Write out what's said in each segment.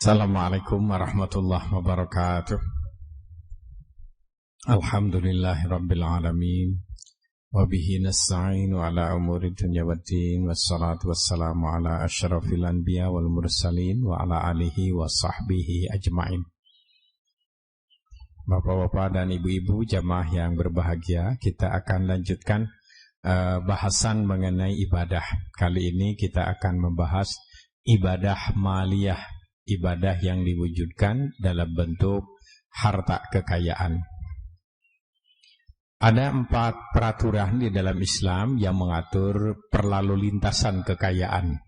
Assalamualaikum warahmatullahi wabarakatuh. Alhamdulillahirabbil alamin wa bihi nasta'inu ala umuri dunya waddin wassalatu wassalamu ala asyrafil anbiya wal mursalin wa ala alihi wa sahbihi ajmain. Bapak-bapak dan ibu-ibu jamaah yang berbahagia, kita akan lanjutkan bahasan mengenai ibadah. Kali ini kita akan membahas ibadah maliyah, ibadah yang diwujudkan dalam bentuk harta kekayaan. Ada 4 peraturan di dalam Islam yang mengatur perlalu lintasan kekayaan.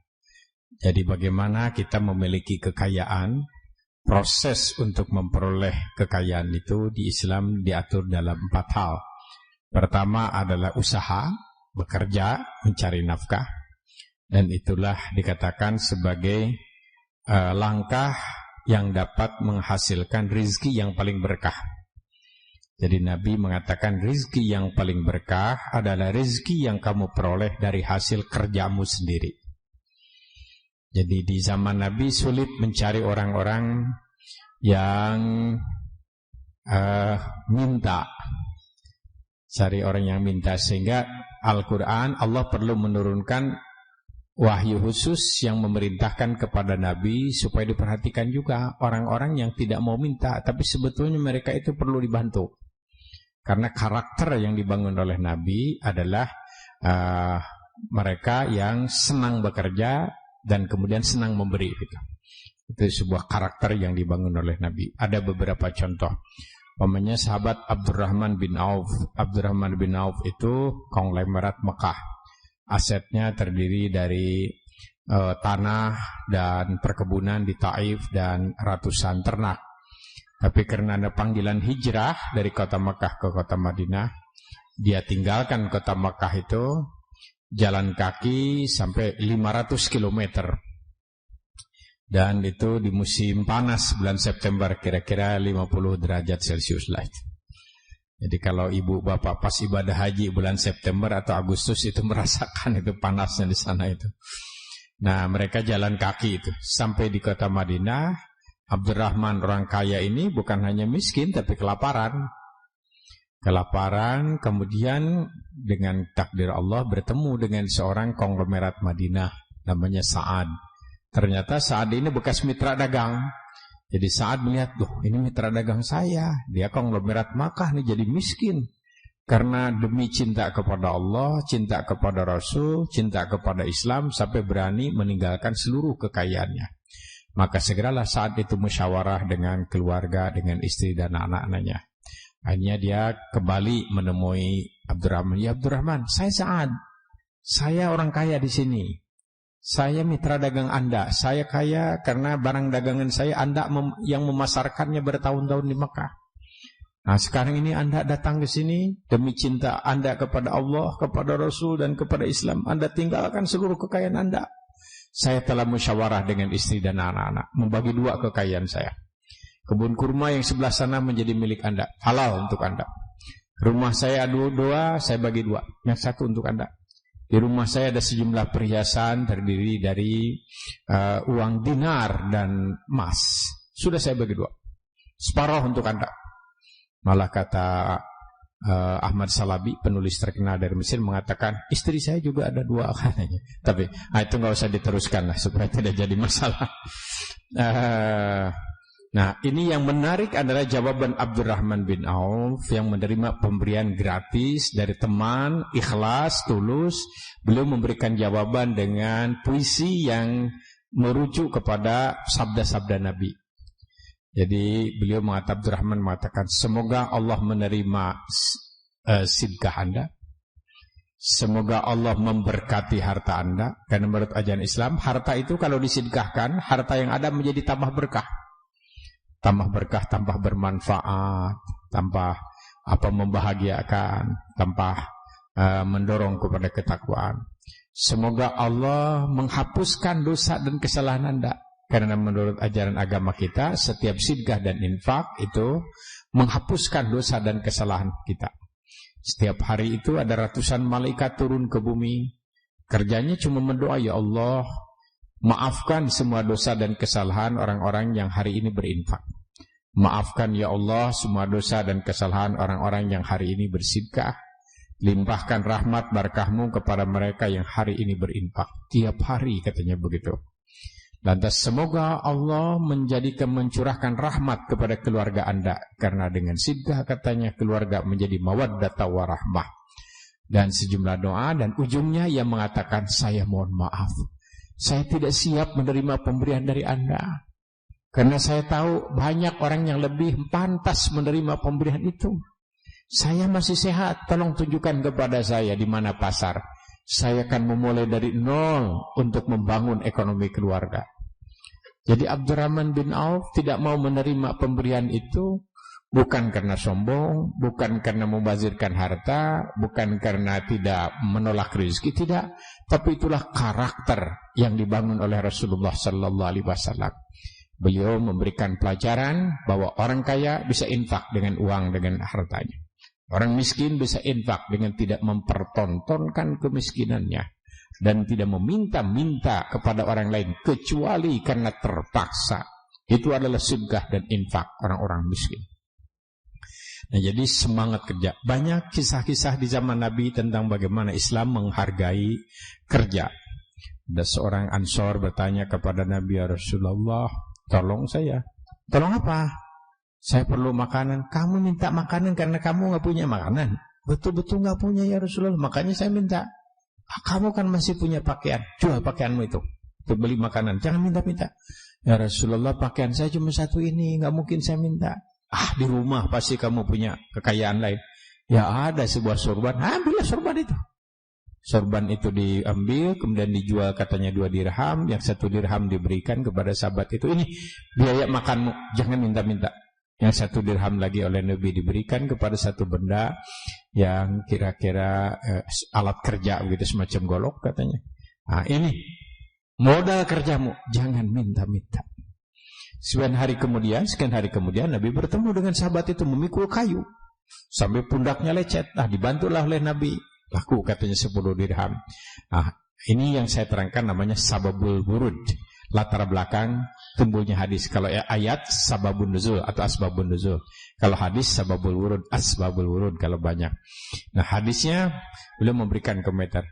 Jadi bagaimana kita memiliki kekayaan, proses untuk memperoleh kekayaan itu di Islam diatur dalam 4 hal. Pertama adalah usaha, bekerja, mencari nafkah. Dan itulah dikatakan sebagai langkah yang dapat menghasilkan rizki yang paling berkah. Jadi Nabi mengatakan rizki yang paling berkah adalah rizki yang kamu peroleh dari hasil kerjamu sendiri. Jadi di zaman Nabi sulit mencari orang-orang yang minta. Cari orang yang minta, sehingga Al-Quran Allah perlu menurunkan wahyu khusus yang memerintahkan kepada Nabi supaya diperhatikan juga orang-orang yang tidak mau minta, tapi sebetulnya mereka itu perlu dibantu. Karena karakter yang dibangun oleh Nabi adalah mereka yang senang bekerja dan kemudian senang memberi. Itu sebuah karakter yang dibangun oleh Nabi. Ada beberapa contoh. Umpamanya sahabat Abdurrahman bin Auf. Abdurrahman bin Auf itu konglomerat Mekah. Asetnya terdiri dari tanah dan perkebunan di Taif dan ratusan ternak. Tapi karena ada panggilan hijrah dari kota Mekah ke kota Madinah, dia tinggalkan kota Mekah itu jalan kaki sampai 500 km. Dan itu di musim panas bulan September, kira-kira 50 derajat Celcius lah. Jadi kalau ibu bapak pas ibadah haji bulan September atau Agustus itu merasakan itu panasnya di sana itu. Nah, mereka jalan kaki itu sampai di kota Madinah. Abdurrahman orang kaya ini bukan hanya miskin tapi kelaparan. Kelaparan, kemudian dengan takdir Allah bertemu dengan seorang konglomerat Madinah namanya Sa'ad. Ternyata Sa'ad ini bekas mitra dagang. Jadi saat melihat, ini mitra dagang saya, dia konglomerat Makkah nih jadi miskin. Karena demi cinta kepada Allah, cinta kepada Rasul, cinta kepada Islam, sampai berani meninggalkan seluruh kekayaannya. Maka segeralah saat itu musyawarah dengan keluarga, dengan istri dan anak-anaknya. Akhirnya dia kembali menemui Abdurrahman. Ya Abdurrahman, saya Sa'ad. Saya orang kaya di sini. Saya mitra dagang Anda. Saya kaya karena barang dagangan saya Anda yang memasarkannya bertahun-tahun di Mekah. Nah sekarang ini Anda datang ke sini demi cinta Anda kepada Allah, kepada Rasul dan kepada Islam. Anda tinggalkan seluruh kekayaan Anda. Saya telah musyawarah dengan istri dan anak-anak, membagi 2 kekayaan saya. Kebun kurma yang sebelah sana menjadi milik Anda, halal untuk Anda. Rumah saya ada 2, saya bagi 2, yang 1 untuk Anda. Di rumah saya ada sejumlah perhiasan terdiri dari uang dinar dan emas. Sudah saya bagi 2. Separuh untuk Anda. Malah kata Ahmad Salabi, penulis terkenal dari Mesir, mengatakan istri saya juga ada 2 katanya. Tapi itu nggak usah diteruskan lah supaya tidak jadi masalah. Nah ini yang menarik adalah jawaban Abdurrahman bin Auf yang menerima pemberian gratis dari teman, ikhlas, tulus. Beliau memberikan jawaban dengan puisi yang merujuk kepada sabda-sabda Nabi. Jadi beliau Abdurrahman mengatakan, semoga Allah menerima sedekah Anda. Semoga Allah memberkati harta Anda. Karena menurut ajaran Islam, harta itu kalau disedekahkan, harta yang ada menjadi tambah berkah. Tambah berkah, tambah bermanfaat, tambah membahagiakan, tambah mendorong kepada ketakwaan. Semoga Allah menghapuskan dosa dan kesalahan Anda. Karena menurut ajaran agama kita, setiap sedekah dan infak itu menghapuskan dosa dan kesalahan kita. Setiap hari itu ada ratusan malaikat turun ke bumi. Kerjanya cuma mendoa, ya Allah, Maafkan semua dosa dan kesalahan orang-orang yang hari ini berinfak. Maafkan ya Allah semua dosa dan kesalahan orang-orang yang hari ini bersedekah. Limpahkan rahmat barakahmu kepada mereka yang hari ini berinfak. Tiap hari katanya begitu. Lantas semoga Allah mencurahkan rahmat kepada keluarga anda. Karena dengan sedekah katanya keluarga menjadi mawaddata warahmah. Dan sejumlah doa dan ujungnya ia mengatakan, saya mohon maaf. Saya tidak siap menerima pemberian dari anda. Karena saya tahu banyak orang yang lebih pantas menerima pemberian itu. Saya masih sehat, tolong tunjukkan kepada saya di mana pasar. Saya akan memulai dari nol untuk membangun ekonomi keluarga. Jadi Abdurrahman bin Auf tidak mau menerima pemberian itu. Bukan karena sombong, bukan karena membazirkan harta, bukan karena tidak menolak rezeki, tidak. Tapi itulah karakter yang dibangun oleh Rasulullah Sallallahu Alaihi Wasallam. Beliau memberikan pelajaran bahwa orang kaya bisa infak dengan uang, dengan hartanya. Orang miskin bisa infak dengan tidak mempertontonkan kemiskinannya. Dan tidak meminta-minta kepada orang lain, kecuali karena terpaksa. Itu adalah sedekah dan infak orang-orang miskin. Nah, jadi semangat kerja. Banyak kisah-kisah di zaman Nabi tentang bagaimana Islam menghargai kerja. Ada seorang Ansor bertanya kepada Nabi, ya Rasulullah, tolong saya. Tolong apa? Saya perlu makanan. Kamu minta makanan karena kamu nggak punya makanan. Betul-betul nggak punya ya Rasulullah. Makanya saya minta. Kamu kan masih punya pakaian. Jual pakaianmu itu. Untuk beli makanan. Jangan minta-minta. Ya Rasulullah, pakaian saya cuma satu ini. Nggak mungkin saya minta. Di rumah pasti kamu punya kekayaan lain. Ya ada sebuah sorban. Ambillah sorban itu. Sorban itu diambil, kemudian dijual katanya 2 dirham. Yang 1 dirham diberikan kepada sahabat itu. Ini biaya makanmu. Jangan minta-minta. Yang 1 dirham lagi oleh Nabi diberikan kepada satu benda yang kira-kira alat kerja begitu, semacam golok katanya. Nah, ini modal kerjamu. Jangan minta-minta. Sekian hari kemudian Nabi bertemu dengan sahabat itu memikul kayu sampai pundaknya lecet. Dibantulah oleh Nabi. Laku katanya 10 dirham. Ini yang saya terangkan namanya sababul wurud. Latar belakang tumbuhnya hadis. Kalau ayat sababun nuzul atau asbabun nuzul. Kalau hadis sababul wurud, asbabul wurud kalau banyak. Nah, hadisnya beliau memberikan komentar.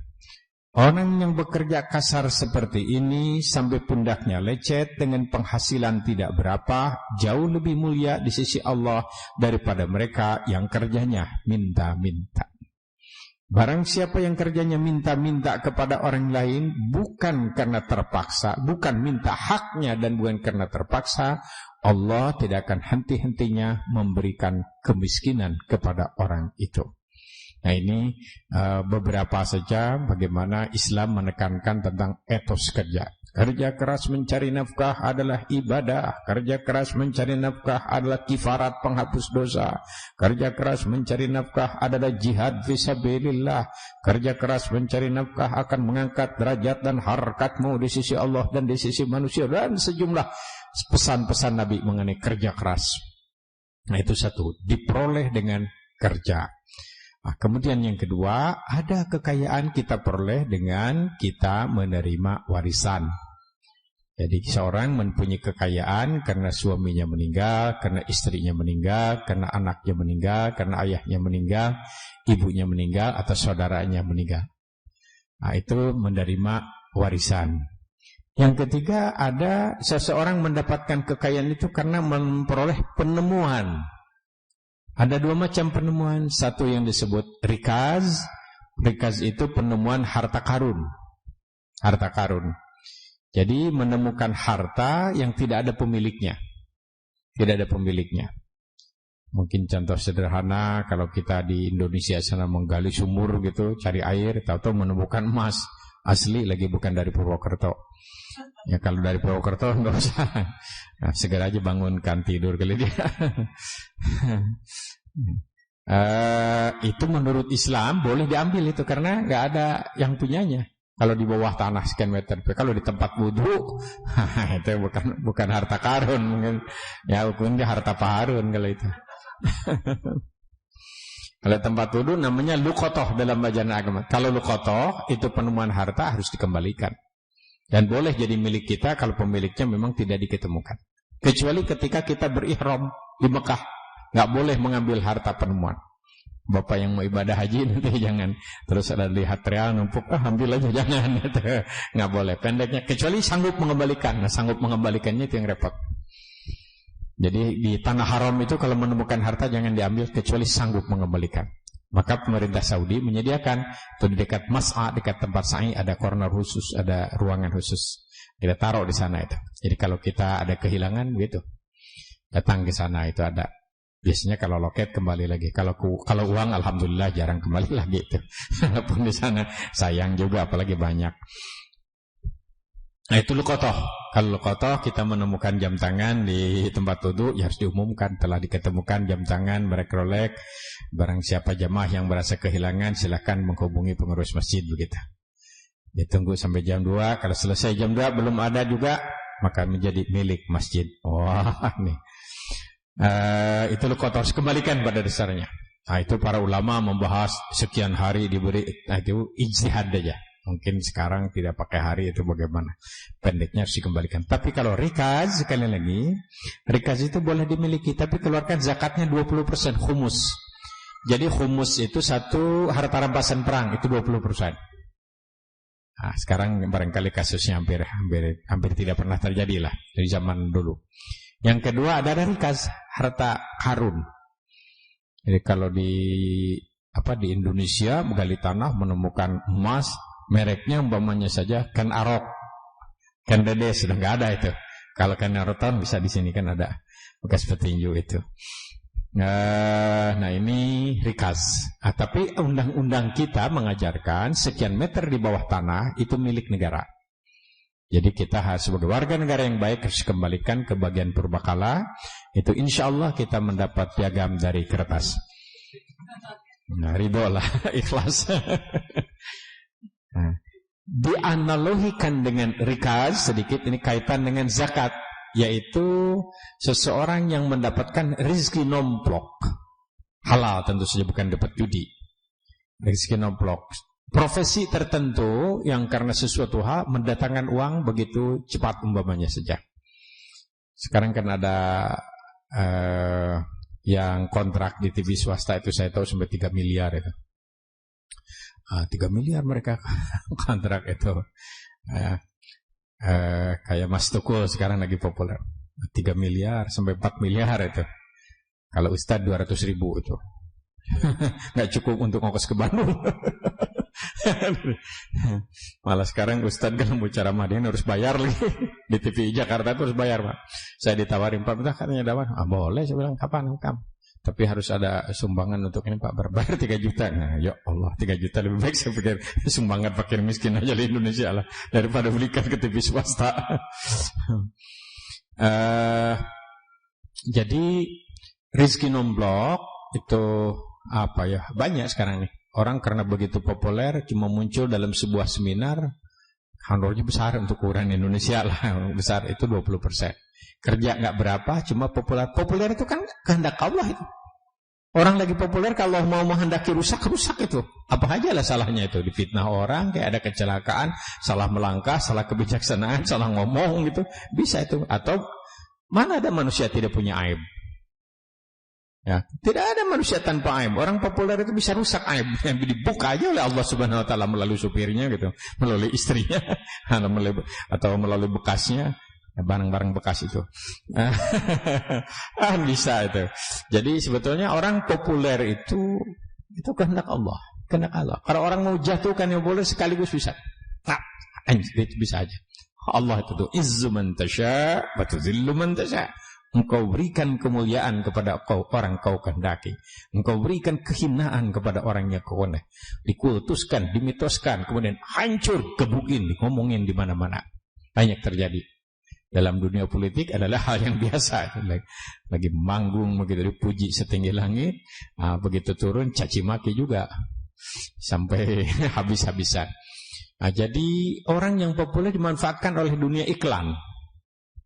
Orang yang bekerja kasar seperti ini sampai pundaknya lecet dengan penghasilan tidak berapa, jauh lebih mulia di sisi Allah daripada mereka yang kerjanya minta-minta. Barang siapa yang kerjanya minta-minta kepada orang lain bukan karena terpaksa, bukan minta haknya dan bukan karena terpaksa, Allah tidak akan henti-hentinya memberikan kemiskinan kepada orang itu. Nah, ini beberapa saja bagaimana Islam menekankan tentang etos kerja. Kerja keras mencari nafkah adalah ibadah. Kerja keras mencari nafkah adalah kifarat penghapus dosa. Kerja keras mencari nafkah adalah jihad fisabilillah. Kerja keras mencari nafkah akan mengangkat derajat dan harkatmu di sisi Allah dan di sisi manusia. Dan sejumlah pesan-pesan Nabi mengenai kerja keras. Nah, itu satu, diperoleh dengan kerja. Kemudian yang kedua, ada kekayaan kita peroleh dengan kita menerima warisan. Jadi seorang mempunyai kekayaan karena suaminya meninggal, karena istrinya meninggal, karena anaknya meninggal, karena ayahnya meninggal, ibunya meninggal, atau saudaranya meninggal. Itu menerima warisan. Yang ketiga, ada seseorang mendapatkan kekayaan itu karena memperoleh penemuan. Ada 2 macam penemuan. Satu yang disebut rikaz. Rikaz itu penemuan harta karun. Harta karun. Jadi menemukan harta yang tidak ada pemiliknya. Tidak ada pemiliknya. Mungkin contoh sederhana, kalau kita di Indonesia sana menggali sumur gitu, cari air, tahu-tahu menemukan emas. Asli lagi, bukan dari Purwokerto. Ya kalau dari Purwokerto enggak usah. Nah, segera aja bangunkan tidur kali dia. Itu menurut Islam boleh diambil itu karena nggak ada yang punyanya. Kalau di bawah tanah sekian meter, kalau di tempat wudhu, itu bukan harta karun, mungkin ya hukumnya harta paharun kalau itu. Kalau tempat wudhu namanya luqotoh dalam bacaan agama. Kalau luqotoh itu penemuan harta harus dikembalikan. Dan boleh jadi milik kita kalau pemiliknya memang tidak diketemukan. Kecuali ketika kita berihram di Mekah, nggak boleh mengambil harta penemuan. Bapak yang mau ibadah haji nanti jangan terus ada lihat real numpuk, ambil aja, jangan. Nggak boleh. Pendeknya kecuali sanggup mengembalikan. Nah, sanggup mengembalikannya itu yang repot. Jadi di tanah haram itu kalau menemukan harta jangan diambil kecuali sanggup mengembalikan. Maka pemerintah Saudi menyediakan itu di dekat Mas'a, dekat tempat sa'i ada corner khusus, ada ruangan khusus. Kita taruh di sana itu. Jadi kalau kita ada kehilangan gitu, datang ke sana itu ada. Biasanya kalau loket kembali lagi. Kalau uang alhamdulillah jarang kembali lagi itu. Walaupun di sana sayang juga apalagi banyak. Nah itu luqatah. Kalau luqatah kita menemukan jam tangan di tempat wudu ya harus diumumkan telah diketemukan jam tangan merek Rolex. Barang siapa jamaah yang merasa kehilangan silakan menghubungi pengurus masjid begitu. Ditunggu sampai jam 2. Kalau selesai jam 2 belum ada juga maka menjadi milik masjid. Wah nih. Itu luqatah harus kembalikan pada dasarnya. Nah itu para ulama membahas sekian hari diberi, nah, itu ijtihad aja. Mungkin sekarang tidak pakai hari itu bagaimana. Pendeknya harus dikembalikan. Tapi kalau rikaz, sekali lagi, rikaz itu boleh dimiliki. Tapi keluarkan zakatnya 20% khumus. Jadi khumus itu satu harta rampasan perang, itu 20%. Nah, sekarang barangkali kasusnya hampir tidak pernah terjadi lah. Dari zaman dulu. Yang kedua ada rikaz, harta karun. Jadi kalau di Indonesia menggali tanah menemukan emas, mereknya umpamanya saja kan Arok, kan Dede sudah nggak ada itu. Kalau kan Arotan bisa di sini kan ada bekas petinju itu. Nah ini rikaz. Tapi undang-undang kita mengajarkan sekian meter di bawah tanah itu milik negara. Jadi kita harus sebagai warga negara yang baik harus kembalikan ke bagian purbakala. Itu insya Allah kita mendapat piagam dari kertas. Nah ridho lah, ikhlas. Nah, dianalogikan dengan rikaz sedikit ini kaitan dengan zakat, yaitu seseorang yang mendapatkan rezeki nomplok halal tentu saja bukan dapat judi, rezeki nomplok profesi tertentu yang karena sesuatu hal mendatangkan uang begitu cepat umpamanya saja. Sekarang kan ada yang kontrak di TV swasta itu saya tahu sampai 3 miliar itu. 3 miliar mereka kontrak itu. Kayak Mas Tukul sekarang lagi populer. 3 miliar sampai 4 miliar itu. Kalau Ustadz 200.000 itu. Nggak cukup untuk ongkos ke Bandung. Malah sekarang Ustadz kalau mau ceramah dia harus bayar lagi. Di TV Jakarta itu harus bayar, Pak. Saya ditawarin, Pak, betul katanya dapat. Boleh, saya bilang kapan kamu? Tapi harus ada sumbangan untuk ini Pak, berbayar 3 juta. Nah, ya Allah, 3 juta lebih baik saya pikir sumbangan fakir miskin aja di Indonesia lah daripada belikan ke TV swasta. Jadi rezeki nomblok itu apa ya? Banyak sekarang nih. Orang karena begitu populer cuma muncul dalam sebuah seminar, honornya besar untuk ukuran Indonesia lah, besar itu 20%. Kerja nggak berapa, cuma populer. Populer itu kan kehendak Allah itu. Orang lagi populer kalau mau menghendaki rusak itu. Apa aja lah salahnya itu. Difitnah orang, kayak ada kecelakaan, salah melangkah, salah kebijaksanaan, salah ngomong gitu. Bisa itu. Atau mana ada manusia tidak punya aib? Ya, tidak ada manusia tanpa aib. Orang populer itu bisa rusak aib. Yang dibuka aja oleh Allah Subhanahu Wa Taala melalui supirnya gitu, melalui istrinya, atau melalui bekasnya. Barang-barang bekas itu bisa itu. Jadi sebetulnya orang populer itu kehendak Allah, kehendak Allah. Kalau orang mau jatuhkan yang boleh sekaligus bisa. Nah, itu bisa aja. Allah itu tuh izzu man tasya wa tuzillu man tasya. Engkau berikan kemuliaan kepada orang kau kehendaki. Engkau berikan kehinaan kepada orang yang kau kehendaki. Dikultuskan, dimitoskan, kemudian hancur, gebukin, ngomongin di mana-mana. Banyak terjadi. Dalam dunia politik adalah hal yang biasa. Lagi manggung begitu dipuji setinggi langit, begitu turun caci maki juga sampai habis-habisan. Jadi orang yang populer dimanfaatkan oleh dunia iklan.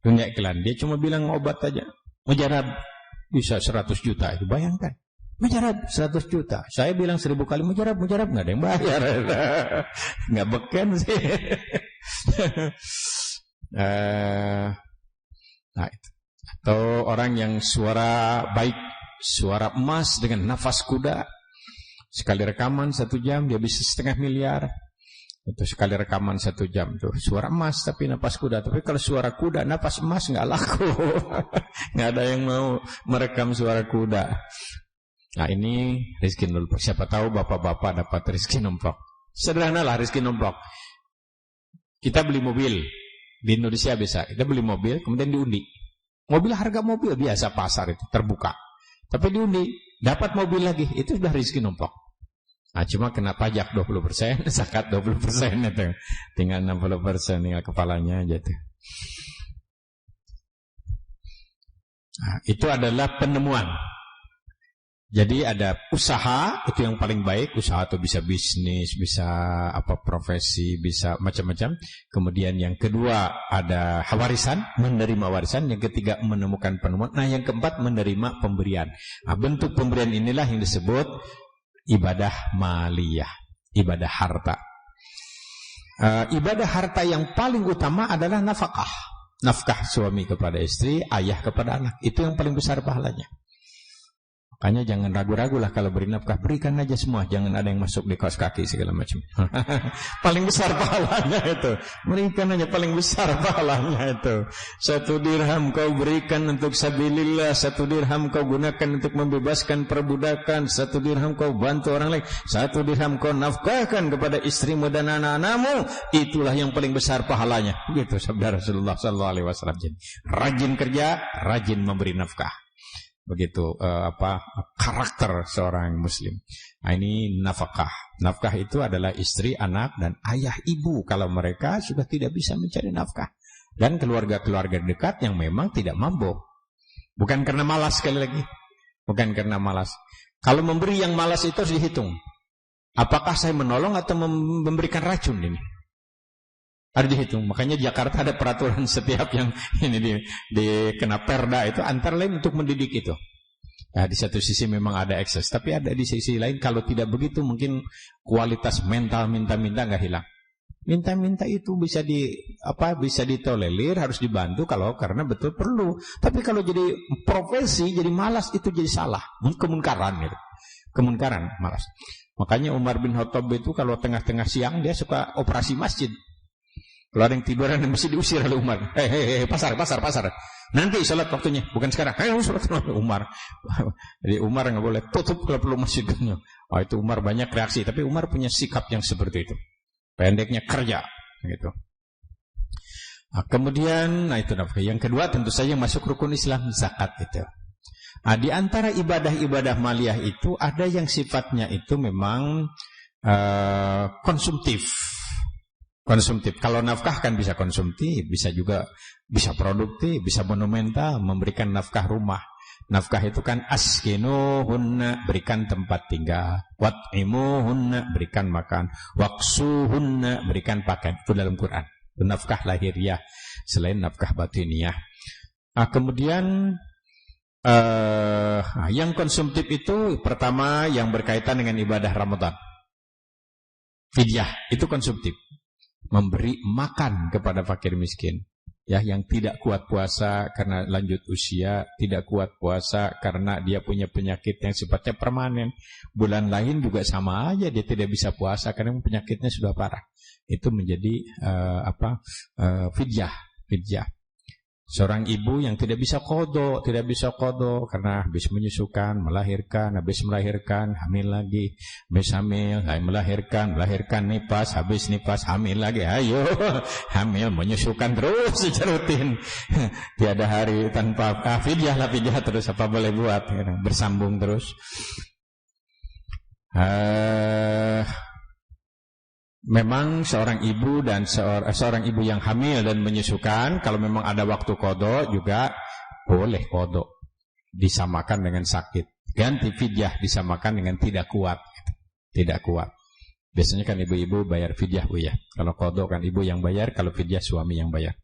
Dunia iklan, dia cuma bilang obat aja. Mujarab bisa 100 juta itu, bayangkan. Mujarab 100 juta. Saya bilang 1000 kali mujarab nggak ada yang bayar. Nggak beken sih. Nah, itu. Atau orang yang suara baik, suara emas dengan nafas kuda. Sekali rekaman 1 jam dia bisa 500 miliar. Itu sekali rekaman 1 jam tuh suara emas tapi nafas kuda. Tapi kalau suara kuda nafas emas nggak laku. Nggak ada yang mau merekam suara kuda. Nah ini rezeki nomplok. Siapa tahu bapak-bapak dapat rezeki nomplok. Sederhanalah rezeki nomplok. Kita beli mobil di Indonesia bisa. Kita beli mobil kemudian diundi. Mobil harga mobil biasa pasar itu terbuka. Tapi diundi dapat mobil lagi itu sudah rezeki nomplok. Nah cuma kena pajak 20%, zakat 20% itu. Tinggal 60% tinggal kepalanya aja tuh. Nah, itu adalah penemuan. Jadi ada usaha, itu yang paling baik. Usaha itu bisa bisnis, bisa apa profesi, bisa macam-macam. Kemudian yang kedua ada warisan, menerima warisan. Yang ketiga menemukan penemuan. Nah yang keempat menerima pemberian. Nah, bentuk pemberian inilah yang disebut ibadah maliyah, ibadah harta. Ibadah harta yang paling utama adalah nafkah. Nafkah suami kepada istri, ayah kepada anak. Itu yang paling besar pahalanya. Makanya jangan ragu-ragu lah kalau beri nafkah, berikan aja semua, jangan ada yang masuk di kaos kaki segala macam. Paling besar pahalanya itu, berikan aja paling besar pahalanya itu. 1 dirham kau berikan untuk sabilillah, 1 dirham kau gunakan untuk membebaskan perbudakan, 1 dirham kau bantu orang lain, 1 dirham kau nafkahkan kepada istrimu dan anak-anakmu, itulah yang paling besar pahalanya. Begitu sabda Rasulullah SAW. Jadi rajin kerja, rajin memberi nafkah. Begitu karakter seorang muslim. Nah, ini nafkah. Nafkah itu adalah istri, anak, dan ayah ibu kalau mereka sudah tidak bisa mencari nafkah. Dan keluarga-keluarga dekat yang memang tidak mampu. Bukan karena malas sekali lagi. Bukan karena malas. Kalau memberi yang malas itu harus dihitung. Apakah saya menolong atau memberikan racun ini? Harus dihitung. Makanya Jakarta ada peraturan setiap yang ini kena perda itu antara lain untuk mendidik itu. Nah, di satu sisi memang ada ekses, tapi ada di sisi lain kalau tidak begitu mungkin kualitas mental minta-minta nggak hilang. Minta-minta itu bisa ditolerir, harus dibantu kalau karena betul perlu. Tapi kalau jadi profesi, jadi malas itu jadi salah, kemunkaran gitu. Kemunkaran, malas. Makanya Umar bin Khattab itu kalau tengah-tengah siang dia suka operasi masjid. Kalau ada yang tiduran mesti diusir oleh Umar. Pasar. Nanti sholat waktunya, bukan sekarang. Sholat Umar. Jadi Umar nggak boleh tutup kalau perlu masjidnya. Oh, itu Umar banyak reaksi, tapi Umar punya sikap yang seperti itu. Pendeknya kerja, gitu. Nah, kemudian, itu nafkah. Yang kedua tentu saja masuk rukun Islam, zakat itu. Nah, di antara ibadah-ibadah maliyah itu ada yang sifatnya itu memang konsumtif. Kalau nafkah kan bisa konsumtif, bisa juga bisa produktif, bisa monumental, memberikan nafkah rumah. Nafkah itu kan askinuhunna, berikan tempat tinggal, wat'imuhunna, berikan makan, waksuhunna, berikan pakaian. Itu dalam Quran. Itu nafkah lahiriah selain nafkah batiniah. Nah, kemudian yang konsumtif itu pertama yang berkaitan dengan ibadah Ramadan. Fidyah itu konsumtif. Memberi makan kepada fakir miskin, ya, yang tidak kuat puasa karena lanjut usia, tidak kuat puasa karena dia punya penyakit yang sifatnya permanen. Bulan lain juga sama aja, dia tidak bisa puasa karena penyakitnya sudah parah. Itu menjadi fidyah. Seorang ibu yang tidak bisa qadha karena habis menyusukan, melahirkan, hamil lagi, habis hamil, melahirkan, nifas, habis nifas, hamil lagi, ayo, hamil, menyusukan terus secara rutin. Tiada hari tanpa fidyah terus, apa boleh buat, bersambung terus. Memang seorang ibu dan seorang ibu yang hamil dan menyusukan, kalau memang ada waktu qadha juga boleh qadha, disamakan dengan sakit. Ganti fidyah disamakan dengan tidak kuat. Biasanya kan ibu-ibu bayar fidyah, Bu ya. Kalau qadha kan ibu yang bayar, kalau fidyah suami yang bayar.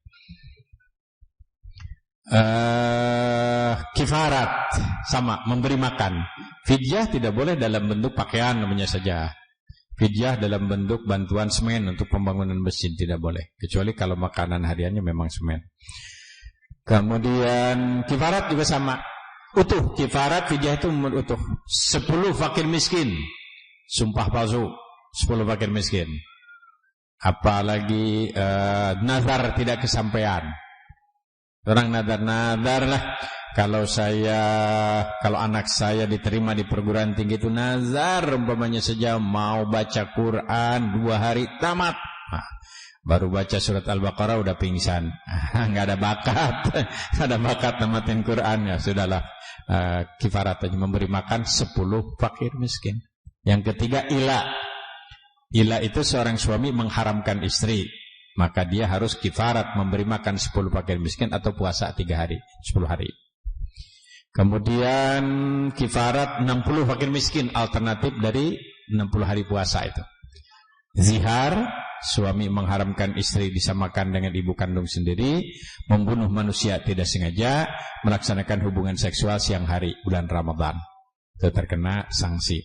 Kifarat sama, memberi makan. Fidyah tidak boleh dalam bentuk pakaian namanya saja. Fidyah dalam bentuk bantuan semen untuk pembangunan masjid tidak boleh, kecuali kalau makanan hariannya memang semen. Kemudian kifarat juga sama, utuh. Kifarat fidyah itu utuh. 10 fakir miskin, sumpah palsu 10 fakir miskin. Apalagi nazar tidak kesampaian. Orang nazar lah. Kalau anak saya diterima di perguruan tinggi itu nazar, umpamanya saja mau baca Quran 2 hari tamat. Baru baca surat Al-Baqarah udah pingsan. Nggak ada bakat. Ada bakat namatin Quran, ya sudahlah. Kifarat aja, memberi makan 10 fakir miskin. Yang ketiga ila. Ila itu seorang suami mengharamkan istri, maka dia harus kifarat memberi makan 10 fakir miskin atau puasa 3 hari, 10 hari. Kemudian kifarat 60 fakir miskin, alternatif dari 60 hari puasa itu. Zihar, suami mengharamkan istri disamakan dengan ibu kandung sendiri, membunuh manusia tidak sengaja, melaksanakan hubungan seksual siang hari bulan Ramadan, itu terkena sanksi.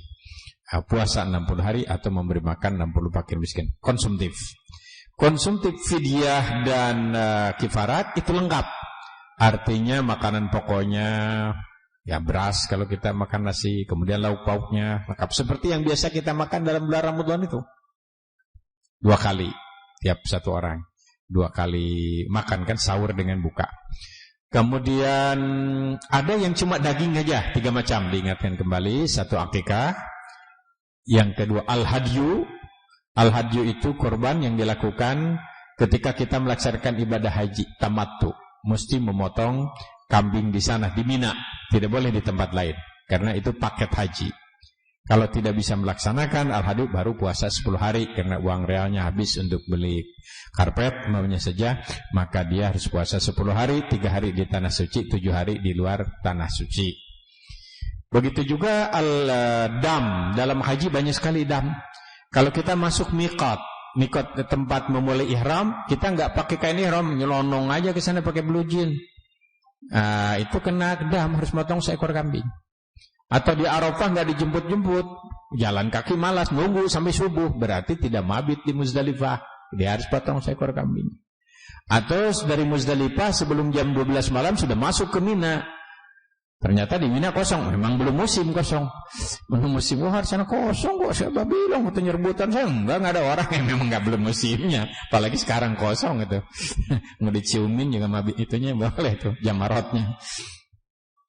Puasa 60 hari atau memberi makan 60 fakir miskin. Konsumtif fidyah dan kifarat itu lengkap. Artinya makanan pokoknya ya beras kalau kita makan nasi, kemudian lauk pauknya lengkap seperti yang biasa kita makan dalam bulan Ramadan itu. 2 kali tiap satu orang, 2 kali makan kan, sahur dengan buka. Kemudian ada yang cuma daging aja, 3 macam diingatkan kembali. 1 akikah, yang kedua al-hadyu. Al-hadyu itu korban yang dilakukan ketika kita melaksanakan ibadah haji tamattu. Mesti memotong kambing di sana, di Mina, tidak boleh di tempat lain, karena itu paket haji. Kalau tidak bisa melaksanakan al-hadyu, baru puasa 10 hari, karena uang realnya habis untuk beli karpet maunya saja, maka dia harus puasa 10 hari, 3 hari di tanah suci, 7 hari di luar tanah suci. Begitu juga al-dam, dalam haji banyak sekali dam. Kalau kita masuk miqat ke tempat memulai ihram, kita nggak pakai kain ihram, nyelonong aja ke sana pakai blue jean. Itu kena dam, harus motong seekor kambing. Atau di Arafah nggak dijemput-jemput, jalan kaki malas, nunggu sampai subuh, berarti tidak mabit di Muzdalifah, dia harus potong seekor kambing. Atau dari Muzdalifah sebelum jam 12 malam sudah masuk ke Mina. Ternyata di Mina kosong, memang belum musim kosong. Belum musim, wah sana kosong kok, siapa bilang waktu nyerbutan saya enggak ada orang yang memang enggak belum musimnya. Apalagi sekarang kosong itu. Mau diciumin juga mabit itunya boleh tuh, jamarotnya.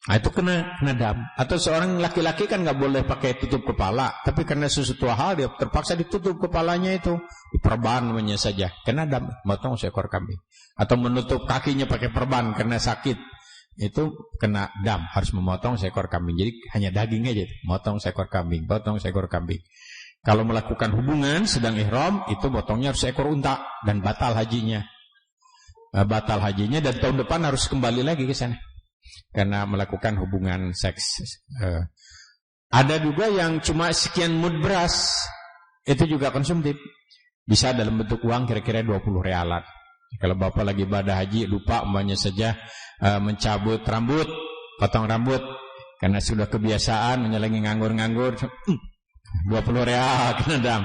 Itu kena dam. Atau seorang laki-laki kan enggak boleh pakai tutup kepala, tapi karena sesuatu hal dia terpaksa ditutup kepalanya itu, diperban namanya saja, kena dam, motong seekor kambing. Atau menutup kakinya pakai perban karena sakit, itu kena dam, harus memotong seekor kambing. Jadi hanya daging aja, motong seekor kambing, potong seekor kambing. Kalau melakukan hubungan sedang ihram, itu potongnya harus seekor unta dan batal hajinya. Batal hajinya, dan tahun depan harus kembali lagi ke sana karena melakukan hubungan seks. Ada juga yang cuma sekian mud beras, itu juga konsumtif. Bisa dalam bentuk uang kira-kira 20 realan. Kalau bapak lagi ibadah haji lupa umpamanya saja mencabut rambut, potong rambut karena sudah kebiasaan menyelengi nganggur-nganggur, 20 real kena dam.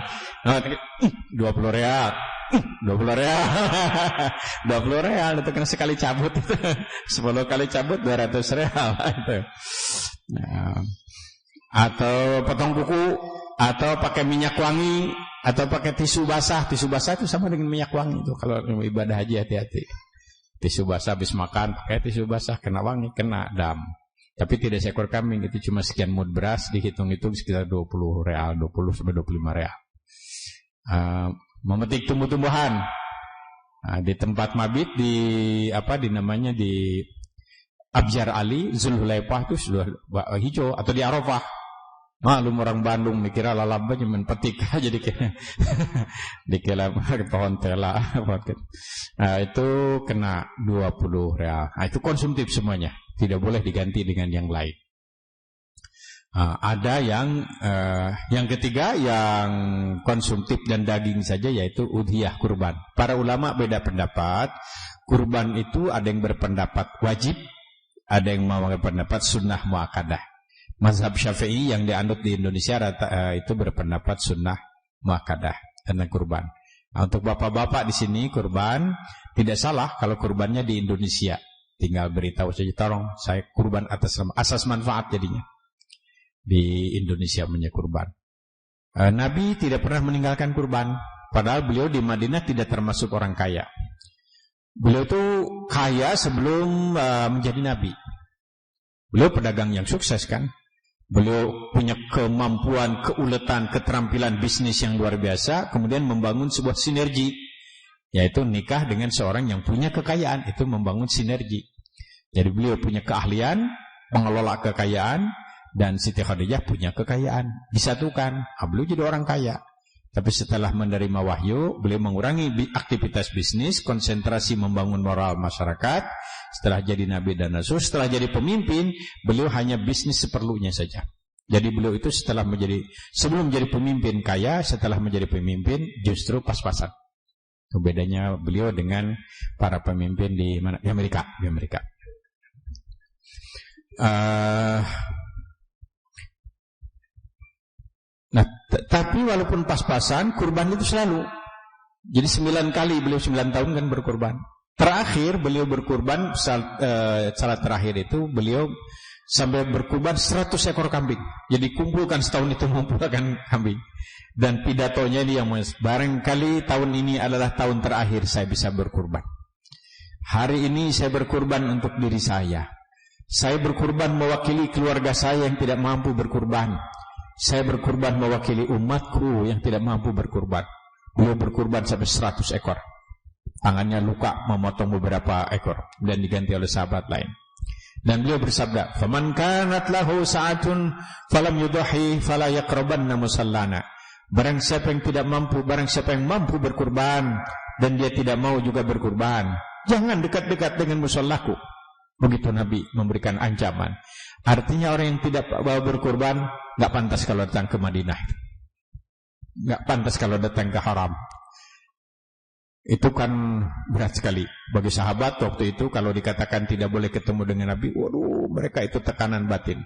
20 real 20 real 20 real itu kena sekali cabut itu. 10 kali cabut 200 real itu. Nah, atau potong kuku, atau pakai minyak wangi, atau pakai tisu basah. Tisu basah itu sama dengan minyak wangi itu. Kalau ibadah haji hati-hati. Tisu basah habis makan pakai tisu basah, kena wangi, kena dam. Tapi tidak seekor kambing, itu cuma sekian mud beras, dihitung-hitung sekitar 20 real, 20 sampai 25 real. Memetik tumbuh-tumbuhan. Di tempat mabit di Abjar Ali, Zulhulaifah itu sudah hijau, atau di Arafah. Maklum orang Bandung mikirnya lalap aja menpetik aja dikira pohon tela. Itu kena 20 real. Itu konsumtif semuanya, tidak boleh diganti dengan yang lain. Ada yang ketiga yang konsumtif dan daging saja, yaitu udhiyah, kurban. Para ulama beda pendapat. Kurban itu ada yang berpendapat wajib, ada yang berpendapat sunnah muakkadah. Mazhab Syafi'i yang dianut di Indonesia itu berpendapat sunnah muakkadah tentang kurban. Nah, untuk bapak-bapak di sini kurban tidak salah kalau kurbannya di Indonesia. Tinggal beritahu saja, tolong saya kurban atas asas manfaat jadinya. Di Indonesia punya kurban. Nabi tidak pernah meninggalkan kurban. Padahal beliau di Madinah tidak termasuk orang kaya. Beliau itu kaya sebelum menjadi Nabi. Beliau pedagang yang sukses kan. Beliau punya kemampuan, keuletan, keterampilan bisnis yang luar biasa. Kemudian membangun sebuah sinergi, yaitu nikah dengan seorang yang punya kekayaan. Itu membangun sinergi. Jadi beliau punya keahlian mengelola kekayaan, dan Siti Khadijah punya kekayaan. Disatukan, beliau jadi orang kaya. Tapi setelah menerima wahyu, beliau mengurangi aktivitas bisnis, konsentrasi membangun moral masyarakat. Setelah jadi Nabi dan Rasul, setelah jadi pemimpin, beliau hanya bisnis seperlunya saja. Jadi beliau itu sebelum menjadi pemimpin kaya, setelah menjadi pemimpin justru pas-pasan. Itu bedanya beliau dengan para pemimpin di Amerika. Nah, tapi walaupun pas-pasan, kurban itu selalu. Jadi 9 kali beliau 9 tahun kan berkurban. Terakhir beliau berkurban, salat terakhir itu beliau sampai berkurban 100 ekor kambing. Jadi kumpulkan setahun itu mengumpulkan kambing. Dan pidatonya dia barangkali tahun ini adalah tahun terakhir saya bisa berkurban. Hari ini saya berkurban untuk diri saya. Saya berkurban mewakili keluarga saya yang tidak mampu berkurban. Saya berkurban mewakili umatku yang tidak mampu berkurban. Beliau berkurban sampai 100 ekor. Tangannya luka memotong beberapa ekor dan diganti oleh sahabat lain. Dan beliau bersabda, "Faman kanat lahu sa'atun falam yudhi fala yaqrabanna musallana." Barang siapa yang tidak mampu, barang siapa yang mampu berkurban dan dia tidak mau juga berkurban, jangan dekat-dekat dengan musallaku. Begitu Nabi memberikan ancaman. Artinya orang yang tidak mau berkurban nggak pantas kalau datang ke Madinah, nggak pantas kalau datang ke Haram. Itu kan berat sekali bagi sahabat waktu itu. Kalau dikatakan tidak boleh ketemu dengan Nabi, waduh, mereka itu tekanan batin.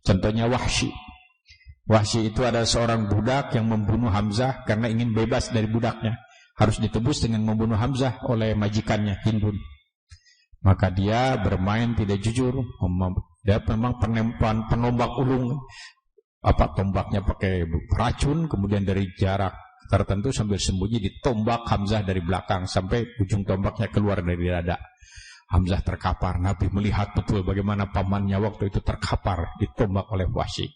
Contohnya Wahsy. Wahsy itu adalah seorang budak yang membunuh Hamzah karena ingin bebas dari budaknya. Harus ditebus dengan membunuh Hamzah oleh majikannya Hindun. Maka dia bermain tidak jujur. Dia memang penombak ulung. Tombaknya pakai racun, kemudian dari jarak tertentu sambil sembunyi ditombak Hamzah dari belakang sampai ujung tombaknya keluar dari dada. Hamzah terkapar. Nabi melihat betul bagaimana pamannya waktu itu terkapar ditombak oleh Wahsy.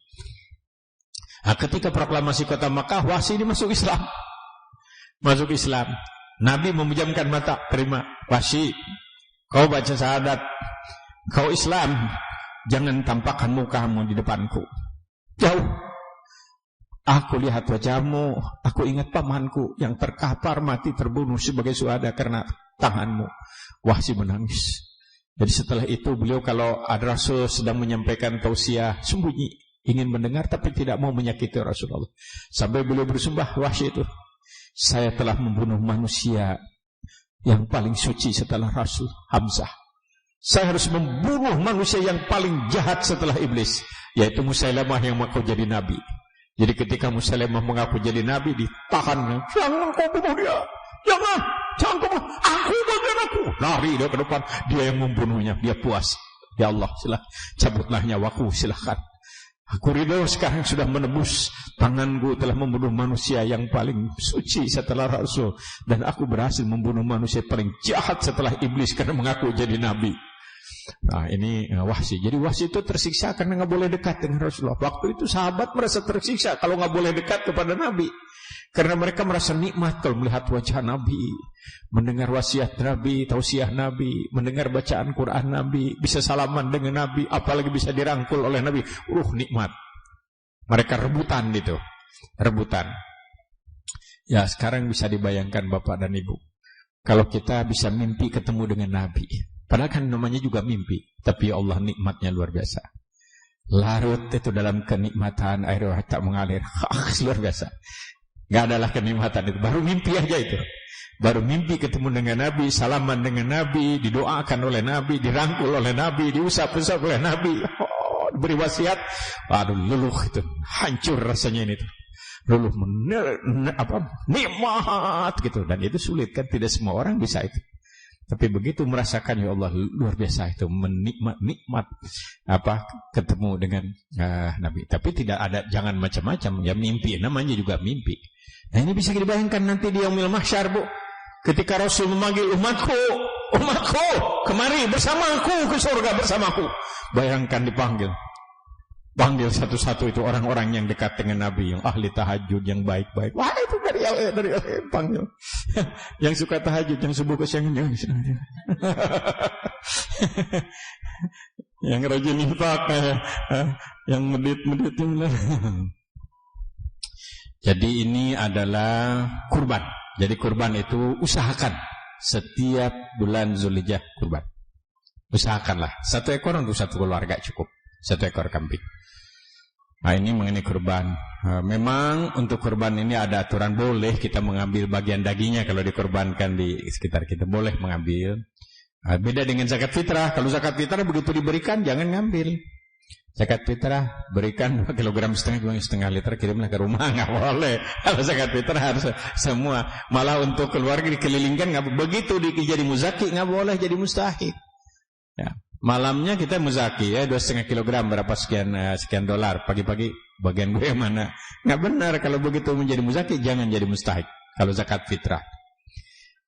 Nah, ketika proklamasi kota Makkah, Wahsy ini masuk Islam. Masuk Islam. Nabi memejamkan mata, terima. Wahsy, kau baca syahadat, kau Islam, jangan tampakkan mukamu di depanku. Jauh. Aku lihat wajahmu, aku ingat pamanku yang terkapar mati terbunuh sebagai syuhada karena tanganmu. Wahsy menangis. Jadi setelah itu beliau kalau ada Rasul sedang menyampaikan tausiah, sembunyi, ingin mendengar tapi tidak mau menyakiti Rasulullah. Sampai beliau bersumpah, Wahsy itu, saya telah membunuh manusia yang paling suci setelah Rasul, Hamzah. Saya harus membunuh manusia yang paling jahat setelah iblis, yaitu Musailamah yang mengaku jadi nabi. Jadi ketika Musailamah mengaku jadi nabi, ditahan. Jangan kau bunuh dia. Jangan kau bunuh. Aku bagian aku. Lari dia ke depan. Dia yang membunuhnya. Dia puas. Ya Allah, silahkan cabutlah nyawaku, silahkan. Aku ridho sekarang sudah menebus. Tanganku telah membunuh manusia yang paling suci setelah Rasul. Dan aku berhasil membunuh manusia paling jahat setelah iblis karena mengaku jadi nabi. Nah ini Wahsy. Jadi Wahsy itu tersiksa karena nggak boleh dekat dengan Rasulullah. Waktu itu sahabat merasa tersiksa kalau nggak boleh dekat kepada Nabi, karena mereka merasa nikmat kalau melihat wajah Nabi, mendengar wasiat Nabi, tausiah Nabi, mendengar bacaan Quran Nabi, bisa salaman dengan Nabi, apalagi bisa dirangkul oleh Nabi. Nikmat. Mereka rebutan gitu, rebutan. Ya sekarang bisa dibayangkan Bapak dan Ibu, kalau kita bisa mimpi ketemu dengan Nabi. Padahal kan namanya juga mimpi, tapi Allah nikmatnya luar biasa. Larut itu dalam kenikmatan, air tak mengalir. Luar biasa. Gak adalah kenikmatan itu, baru mimpi aja itu. Baru mimpi ketemu dengan Nabi, salaman dengan Nabi, didoakan oleh Nabi, dirangkul oleh Nabi, diusap-usap oleh Nabi, diberi wasiat. Aduh, luluh itu, hancur rasanya ini tuh. luluh nikmat gitu, dan itu sulit kan, tidak semua orang bisa itu. Tapi begitu merasakan, ya Allah luar biasa itu, nikmat ketemu dengan Nabi. Tapi tidak ada, jangan macam-macam ya, mimpi namanya juga mimpi. Nah ini bisa dibayangkan nanti di yaumil mahsyar, Bu, ketika Rasul memanggil umatku, kemari bersamaku ke surga bersamaku. Bayangkan panggil satu-satu itu orang-orang yang dekat dengan Nabi, yang ahli tahajud, yang baik-baik. Wah, itu dari panggil. Yang suka tahajud, yang subuh ke siang, yang rajin infak, yang medit. Jadi ini adalah kurban. Jadi kurban itu usahakan setiap bulan Zulhijjah kurban. Usahakanlah 1 ekor untuk satu keluarga cukup, 1 ekor kambing. Nah ini mengenai kurban. Memang untuk kurban ini ada aturan, boleh kita mengambil bagian dagingnya kalau dikurbankan di sekitar kita, boleh mengambil. Beda dengan zakat fitrah. Kalau zakat fitrah begitu diberikan jangan ngambil. Zakat fitrah berikan 2,5 kilogram, 2,5 liter, kirimlah ke rumah, nggak boleh. Kalau zakat fitrah harus semua. Malah untuk keluarga dikelilingkan nggak, begitu jadi muzaki nggak boleh, jadi mustahik. Ya. Malamnya kita muzaki ya 2,5 kilogram berapa sekian dolar, pagi-pagi bagian gue yang mana? Nggak benar. Kalau begitu menjadi muzaki, jangan jadi mustahik. Kalau zakat fitrah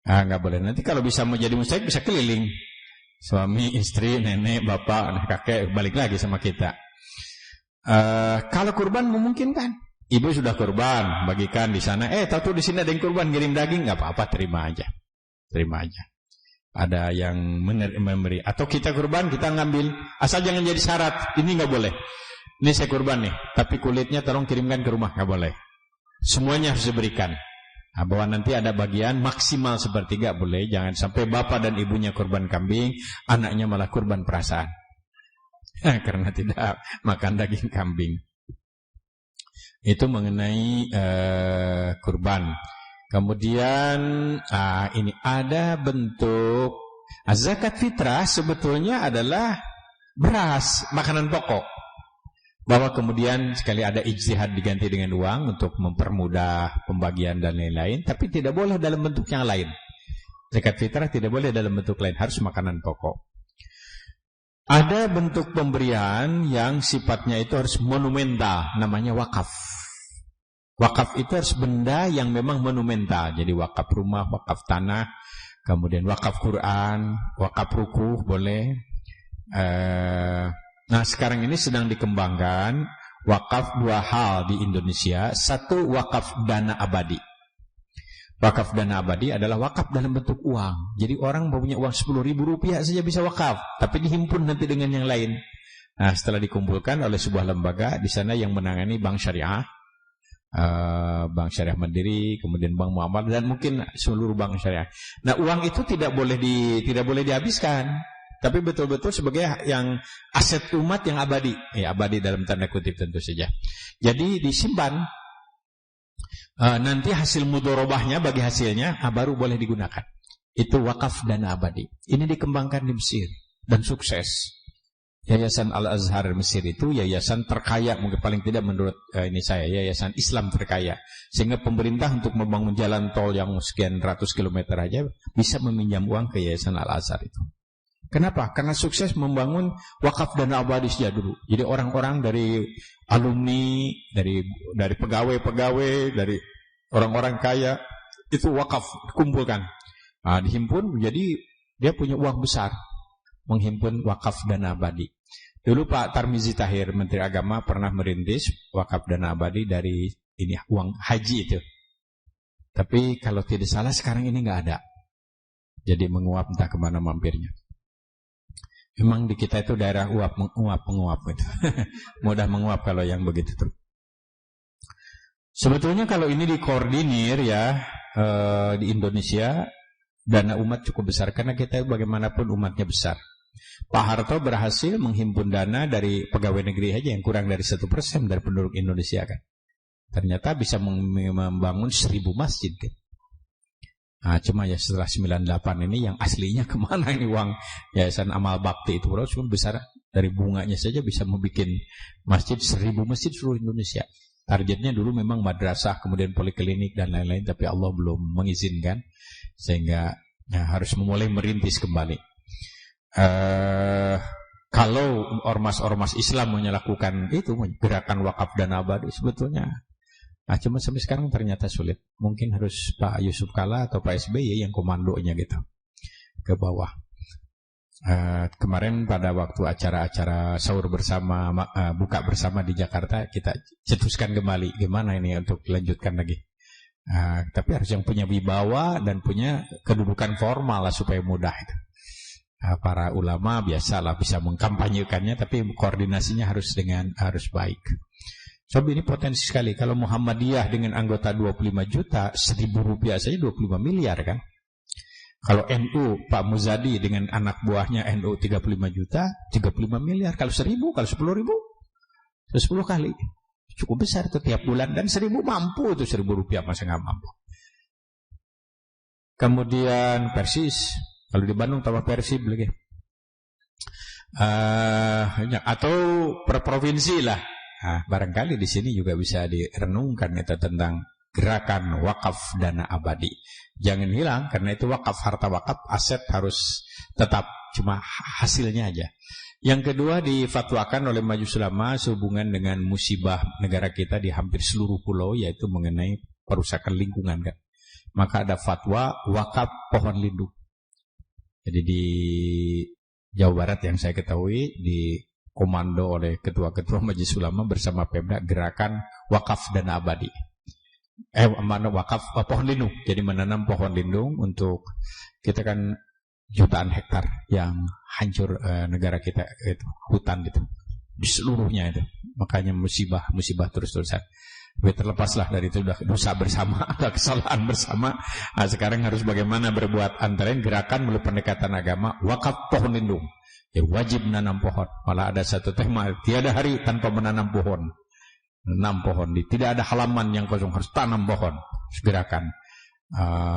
nggak boleh. Nanti kalau bisa menjadi mustahik bisa keliling, suami, istri, nenek, bapak, kakek balik lagi sama kita. Kalau kurban memungkinkan, ibu sudah kurban, bagikan di sana. Tahu di sini ada yang kurban, kirim daging, nggak apa-apa, terima aja. Ada yang memberi, atau kita kurban kita ngambil, asal jangan jadi syarat. Ini nggak boleh. Ini saya kurban nih, tapi kulitnya tolong kirimkan ke rumah, nggak boleh. Semuanya harus diberikan. Bahwa nanti ada bagian maksimal sepertiga boleh. Jangan sampai bapak dan ibunya kurban kambing, anaknya malah kurban perasaan karena tidak makan daging kambing. Itu mengenai kurban. Kemudian ini ada bentuk zakat fitrah, sebetulnya adalah beras, makanan pokok. Bahwa kemudian sekali ada ijtihad diganti dengan uang untuk mempermudah pembagian dan lain-lain, tapi tidak boleh dalam bentuk yang lain. Zakat fitrah tidak boleh dalam bentuk lain, harus makanan pokok. Ada bentuk pemberian yang sifatnya itu harus monumental, namanya wakaf. Wakaf itu harus benda yang memang monumental. Jadi wakaf rumah, wakaf tanah, kemudian wakaf Quran, wakaf rukuh boleh. Nah sekarang ini sedang dikembangkan wakaf 2 hal di Indonesia. Satu, wakaf dana abadi. Wakaf dana abadi adalah wakaf dalam bentuk uang. Jadi orang mau punya uang 10.000 rupiah saja bisa wakaf, tapi dihimpun nanti dengan yang lain. Nah setelah dikumpulkan oleh sebuah lembaga, di sana yang menangani bank syariah, Bank Syariah Mandiri, kemudian Bank Muamalah, dan mungkin seluruh bank syariah. Nah uang itu tidak boleh dihabiskan, tapi betul-betul sebagai yang aset umat yang abadi. Abadi dalam tanda kutip tentu saja. Jadi disimpan, nanti hasil mudorobahnya bagi hasilnya baru boleh digunakan. Itu wakaf dana abadi. Ini dikembangkan di Mesir dan sukses. Yayasan Al-Azhar Mesir itu yayasan terkaya, mungkin paling tidak menurut yayasan Islam terkaya. Sehingga pemerintah untuk membangun jalan tol yang sekian ratus kilometer aja bisa meminjam uang ke Yayasan Al-Azhar itu. Kenapa? Karena sukses membangun wakaf dana abadi sejak dulu. Jadi orang-orang dari alumni, dari pegawai-pegawai, dari orang-orang kaya itu wakaf dikumpulkan, dihimpun, jadi dia punya uang besar menghimpun wakaf dana abadi. Dulu Pak Tarmizi Tahir, Menteri Agama, pernah merintis wakaf dana abadi dari uang haji itu. Tapi kalau tidak salah sekarang ini nggak ada. Jadi menguap entah kemana mampirnya. Memang di kita itu daerah menguap gitu. Mudah menguap kalau yang begitu tuh. Sebetulnya kalau ini dikoordinir di Indonesia, dana umat cukup besar karena kita bagaimanapun umatnya besar. Pak Harto berhasil menghimpun dana dari pegawai negeri aja yang kurang dari 1% dari penduduk Indonesia kan. Ternyata bisa membangun 1.000 masjid kan. Cuma setelah 98 ini yang aslinya kemana ini uang Yayasan Amal Bakti itu cuma besar, dari bunganya saja bisa membuat masjid 1.000 masjid seluruh Indonesia. Targetnya dulu memang madrasah, kemudian poliklinik dan lain-lain, tapi Allah belum mengizinkan, sehingga harus memulai merintis kembali. Kalau ormas-ormas Islam melakukan itu, gerakan wakaf dana abadi, sebetulnya cuma sampai sekarang ternyata sulit. Mungkin harus Pak Yusuf Kalla atau Pak SBY yang komandonya gitu ke bawah. Kemarin pada waktu acara-acara sahur bersama, buka bersama di Jakarta, kita cetuskan kembali gimana ini untuk lanjutkan lagi. Tapi harus yang punya wibawa dan punya kedudukan formal lah supaya mudah itu. Para ulama biasalah bisa mengkampanyekannya, tapi koordinasinya harus baik. Sob, ini potensi sekali. Kalau Muhammadiyah dengan anggota 25 juta, 1.000 rupiah saja 25 miliar kan. Kalau NU, Pak Muzadi dengan anak buahnya NU 35 juta, 35 miliar. Kalau 1.000, kalau 10.000, 10 kali. Cukup besar itu tiap bulan. Dan 1.000 mampu itu, 1.000 rupiah masa nggak mampu. Kemudian Persis. Kalau di Bandung tambah Persib lagi. Atau per provinsi lah. Barangkali di sini juga bisa direnungkan itu tentang gerakan wakaf dana abadi. Jangan hilang, karena itu wakaf, harta wakaf, aset harus tetap, cuma hasilnya aja. Yang kedua, difatwakan oleh Majelis Ulama sehubungan dengan musibah negara kita di hampir seluruh pulau, yaitu mengenai perusakan lingkungan kan. Maka ada fatwa wakaf pohon lindung. Jadi di Jawa Barat yang saya ketahui dikomando oleh ketua-ketua Majelis Ulama bersama Pemda, gerakan wakaf dana abadi. Wakaf pohon lindung. Jadi menanam pohon lindung untuk, kita kan jutaan hektar yang hancur negara kita itu, hutan itu di seluruhnya itu. Makanya musibah terus-terusan. Terlepaslah dari itu, sudah dosa bersama, ada kesalahan bersama. Sekarang harus bagaimana berbuat, antara gerakan melalui pendekatan agama, wakaf pohon lindung. Ya, wajib menanam pohon. Malah ada satu tema, tiada hari tanpa menanam pohon. Menanam pohon, tidak ada halaman yang kosong, harus tanam pohon. Gerakan.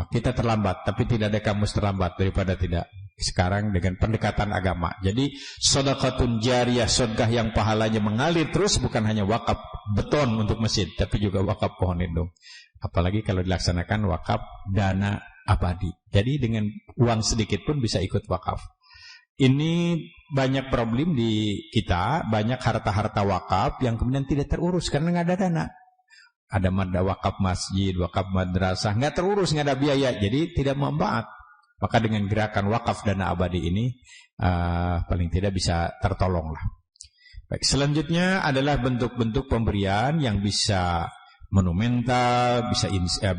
Kita terlambat, tapi tidak ada kamus terlambat daripada tidak. Sekarang dengan pendekatan agama. Jadi sedekahun jariyah, sedekah yang pahalanya mengalir terus, bukan hanya wakaf beton untuk masjid, tapi juga wakaf pohon lindung. Apalagi kalau dilaksanakan wakaf dana abadi. Jadi dengan uang sedikit pun bisa ikut wakaf. Ini banyak problem di kita, banyak harta-harta wakaf yang kemudian tidak terurus karena nggak ada dana. Ada wakaf masjid, wakaf madrasah, nggak terurus, nggak ada biaya, jadi tidak manfaat. Maka dengan gerakan wakaf dana abadi ini paling tidak bisa tertolong lah. Baik, selanjutnya adalah bentuk-bentuk pemberian yang bisa monumental,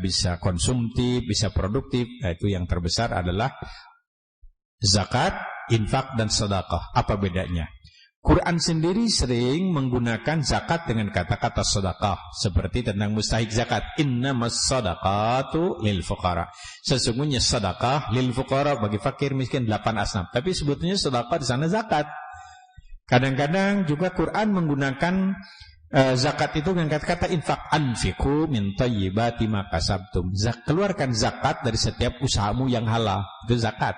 bisa konsumtif, bisa produktif. Nah, itu yang terbesar adalah zakat, infak, dan sedekah. Apa bedanya? Quran sendiri sering menggunakan zakat dengan kata-kata sedekah, seperti tentang mustahik zakat. Innamas sadaqatu lil fuqara. Sesungguhnya sedekah lil fuqara, bagi fakir miskin 8 asnaf. Tapi sebetulnya sedekah di sana zakat. Kadang-kadang juga Quran menggunakan zakat itu dengan kata-kata infak. Anfiqu min thayyibati ma kasabtum. Keluarkan zakat dari setiap usahamu yang halal. Itu zakat.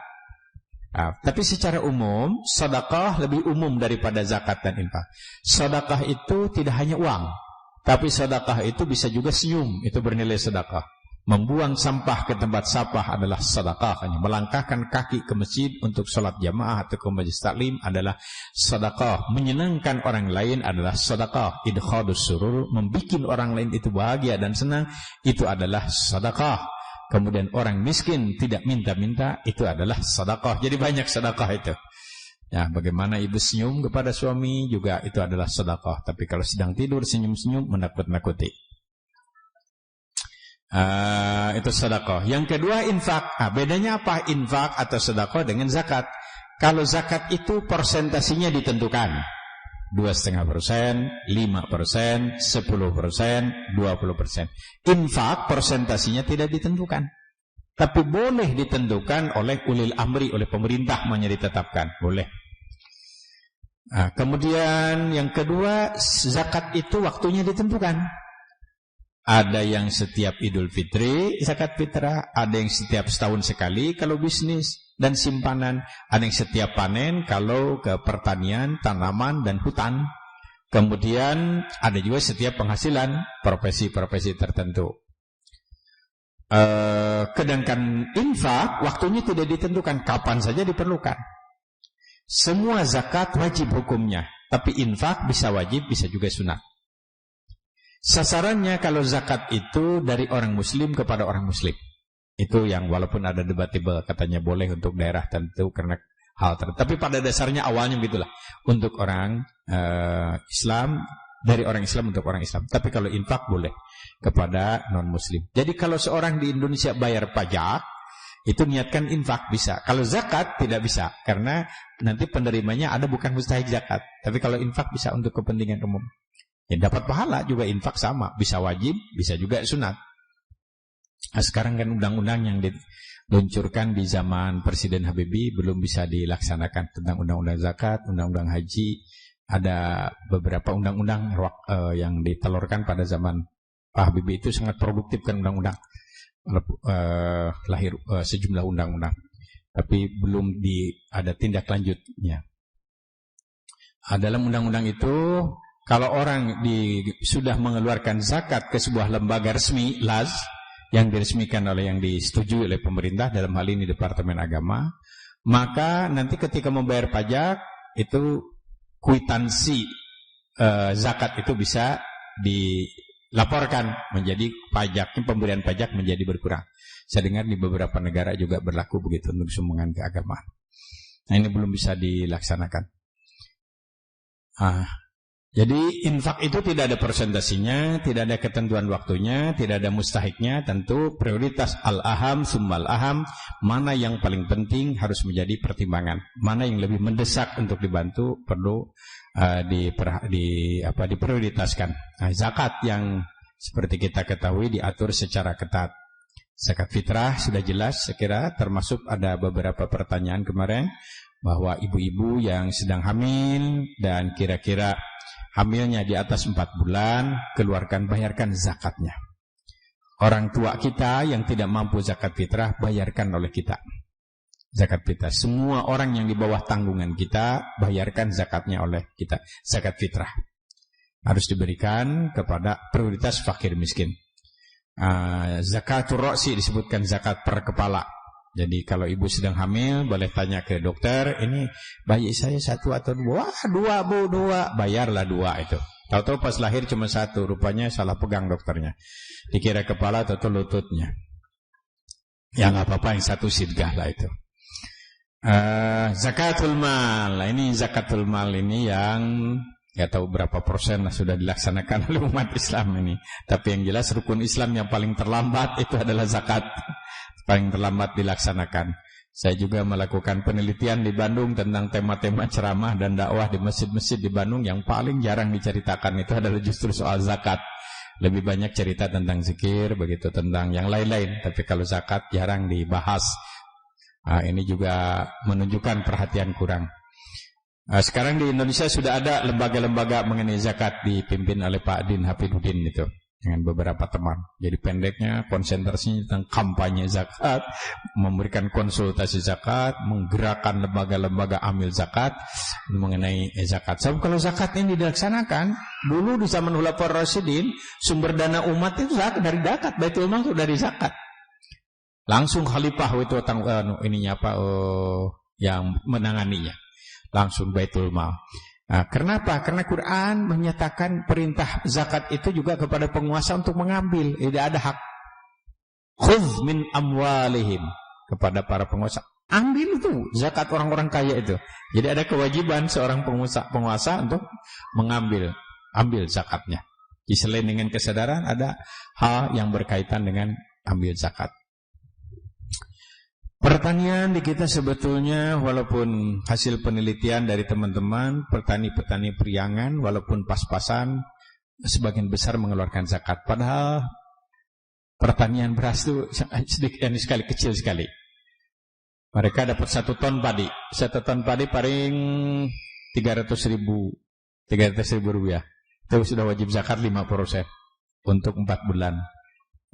Tapi secara umum, sedekah lebih umum daripada zakat dan infak. Sedekah itu tidak hanya uang, tapi sedekah itu bisa juga senyum, itu bernilai sedekah. Membuang sampah ke tempat sampah adalah sedekah. Melangkahkan kaki ke masjid untuk sholat jamaah atau ke majelis taklim adalah sedekah. Menyenangkan orang lain adalah sedekah. Idkhadus surur, membikin orang lain itu bahagia dan senang, itu adalah sedekah. Kemudian orang miskin tidak minta-minta, itu adalah sedekah. Jadi banyak sedekah itu. Ya, bagaimana ibu senyum kepada suami juga itu adalah sedekah. Tapi kalau sedang tidur senyum-senyum menakut-nakuti. Itu sedekah. Yang kedua infak. Bedanya apa infak atau sedekah dengan zakat? Kalau zakat itu persentasinya ditentukan. 2,5%, 5%, 10%, 20%. Infak persentasinya tidak ditentukan. Tapi boleh ditentukan oleh ulil amri, oleh pemerintah ditetapkan. Boleh. Kemudian yang kedua, zakat itu waktunya ditentukan. Ada yang setiap Idul Fitri, zakat fitrah. Ada yang setiap setahun sekali kalau bisnis dan simpanan. Ada yang setiap panen kalau ke pertanian, tanaman, dan hutan. Kemudian ada juga setiap penghasilan profesi-profesi tertentu. Sedangkan infak waktunya tidak ditentukan, kapan saja diperlukan. Semua zakat wajib hukumnya, tapi infak bisa wajib, bisa juga sunat. Sasarannya kalau zakat itu dari orang muslim kepada orang muslim. Itu yang walaupun ada debatable, katanya boleh untuk daerah tertentu karena hal tertentu. Tapi pada dasarnya awalnya begitulah, untuk orang Islam, dari orang Islam untuk orang Islam. Tapi kalau infak boleh kepada non-muslim. Jadi kalau seorang di Indonesia bayar pajak, itu niatkan infak bisa. Kalau zakat tidak bisa, karena nanti penerimanya ada bukan mustahik zakat. Tapi kalau infak bisa untuk kepentingan umum. Ya dapat pahala juga, infak sama. Bisa wajib, bisa juga sunat. Nah, sekarang kan undang-undang yang diluncurkan di zaman Presiden Habibie belum bisa dilaksanakan, tentang undang-undang zakat, undang-undang haji. Ada beberapa undang-undang yang ditelurkan pada zaman Pak Habibie, itu sangat produktif kan undang-undang. Lahir sejumlah undang-undang. Tapi belum ada tindak lanjutnya. Dalam undang-undang itu, kalau orang sudah mengeluarkan zakat ke sebuah lembaga resmi, LAZ, yang diresmikan oleh, yang disetujui oleh pemerintah, dalam hal ini Departemen Agama, maka nanti ketika membayar pajak, itu kwitansi zakat itu bisa dilaporkan menjadi pajaknya, pemberian pajak menjadi berkurang. Saya dengar di beberapa negara juga berlaku begitu untuk sumbangan keagamaan. Nah, ini belum bisa dilaksanakan. Jadi infak itu tidak ada persentasinya, tidak ada ketentuan waktunya, tidak ada mustahiknya. Tentu prioritas al-aham summal aham, mana yang paling penting harus menjadi pertimbangan. Mana yang lebih mendesak untuk dibantu perlu diprioritaskan. Nah, zakat yang seperti kita ketahui diatur secara ketat. Zakat fitrah sudah jelas, saya kira, termasuk ada beberapa pertanyaan kemarin bahwa ibu-ibu yang sedang hamil dan kira-kira hamilnya di atas 4 bulan, bayarkan zakatnya. Orang tua kita yang tidak mampu zakat fitrah, bayarkan oleh kita zakat fitrah. Semua orang yang di bawah tanggungan kita, bayarkan zakatnya oleh kita. Zakat fitrah harus diberikan kepada prioritas fakir miskin. Zakatul ra'si disebutkan zakat per kepala. Jadi kalau ibu sedang hamil, boleh tanya ke dokter, ini bayi saya 1 atau 2? Wah, 2 bu, 2. Bayarlah 2 itu. Tahu-tahu pas lahir cuma 1, rupanya salah pegang dokternya. Dikira kepala, tahu-tahu lututnya. Ya nggak apa-apa, yang 1 sidgah lah itu. Zakatul mal. Ini zakatul mal ini yang nggak tahu berapa persen sudah dilaksanakan oleh umat Islam ini. Tapi yang jelas rukun Islam yang paling terlambat itu adalah zakat. Paling terlambat dilaksanakan. Saya juga melakukan penelitian di Bandung tentang tema-tema ceramah dan dakwah di masjid-masjid di Bandung. Yang paling jarang diceritakan itu adalah justru soal zakat. Lebih banyak cerita tentang zikir, begitu, tentang yang lain-lain. Tapi kalau zakat jarang dibahas. Ini juga menunjukkan perhatian kurang. Sekarang di Indonesia sudah ada lembaga-lembaga mengenai zakat dipimpin oleh Pak Din Hafidhuddin itu, dengan beberapa teman. Jadi pendeknya konsentrasinya tentang kampanye zakat, memberikan konsultasi zakat, menggerakkan lembaga-lembaga amil zakat mengenai zakat. Sebab kalau zakat ini dilaksanakan, dulu di zaman Khulafaur Rasyidin, sumber dana umat itu zakat, dari zakat, Baitul Mal itu dari zakat. Langsung khalifah itu yang menanganinya. Langsung Baitul Mal. Kenapa? Karena Quran menyatakan perintah zakat itu juga kepada penguasa untuk mengambil. Tidak ada hak. Khudz min amwalihim, kepada para penguasa. Ambil itu zakat orang-orang kaya itu. Jadi ada kewajiban seorang penguasa untuk ambil zakatnya. Selain dengan kesadaran, ada hal yang berkaitan dengan ambil zakat. Pertanian di kita sebetulnya, walaupun hasil penelitian dari teman-teman petani-petani Priangan, walaupun pas-pasan sebagian besar mengeluarkan zakat. Padahal pertanian beras itu kecil sekali. Mereka dapat 1 ton padi. 1 ton padi paling 300.000 rupiah. Itu sudah wajib zakat 5% untuk 4 bulan.